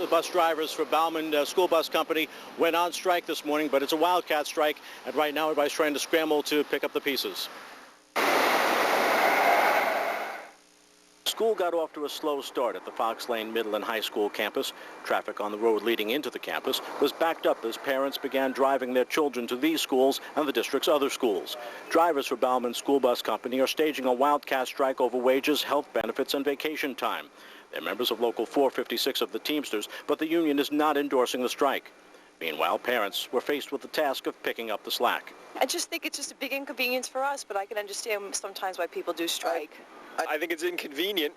bus drivers for Baumann School Bus Company went on strike this morning, but it's a wildcat strike, and right now everybody's trying to scramble to pick up the pieces. School got off to a slow start at the Fox Lane Middle and High School campus. Traffic on the road leading into the campus was backed up as parents began driving their children to these schools and the district's other schools. Drivers for Baumann School Bus Company are staging a wildcat strike over wages, health benefits, and vacation time. They're members of Local 456 of the Teamsters, but the union is not endorsing the strike. Meanwhile, parents were faced with the task of picking up the slack. I just think it's just a big inconvenience for us, but I can understand sometimes why people do strike. I think it's inconvenient,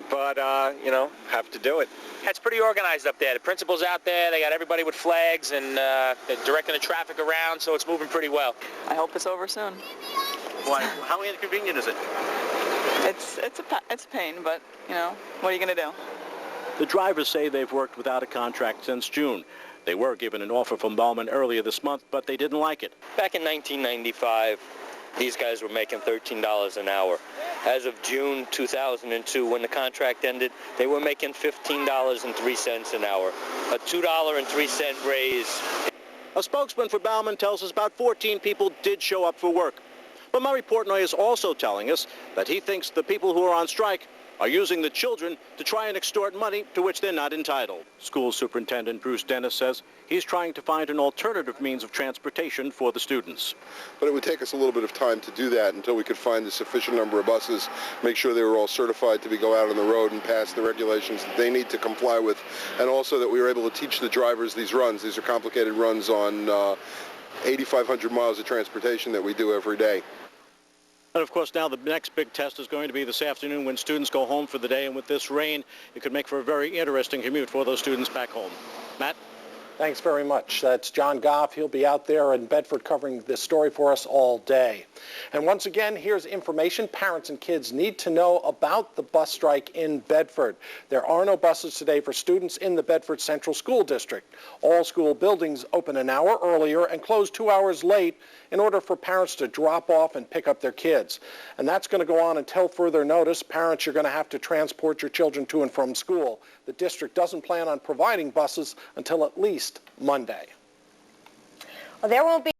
but, you know, have to do it. It's pretty organized up there. The principal's out there. They got everybody with flags, and they're directing the traffic around, so it's moving pretty well. I hope it's over soon. Why? How inconvenient is it? It's a pain, but, you know, what are you going to do? The drivers say they've worked without a contract since June. They were given an offer from Baumann earlier this month, but they didn't like it. Back in 1995, these guys were making $13 an hour. As of June 2002, when the contract ended, they were making $15.03 an hour, a $2.03 raise. A spokesman for Baumann tells us about 14 people did show up for work. But Murray Portnoy is also telling us that he thinks the people who are on strike are using the children to try and extort money to which they're not entitled. School Superintendent Bruce Dennis says he's trying to find an alternative means of transportation for the students. But it would take us a little bit of time to do that until we could find a sufficient number of buses, make sure they were all certified to go out on the road and pass the regulations that they need to comply with, and also that we were able to teach the drivers these runs. These are complicated runs on 8,500 miles of transportation that we do every day. And of course, now the next big test is going to be this afternoon when students go home for the day, and with this rain, it could make for a very interesting commute for those students back home. Matt? Thanks very much. That's John Goff. He'll be out there in Bedford covering this story for us all day. And once again, here's information parents and kids need to know about the bus strike in Bedford. There are no buses today for students in the Bedford Central School District. All school buildings open an hour earlier and close 2 hours late in order for parents to drop off and pick up their kids. And that's going to go on until further notice. Parents, you're going to have to transport your children to and from school. The district doesn't plan on providing buses until at least Monday. Well, there won't be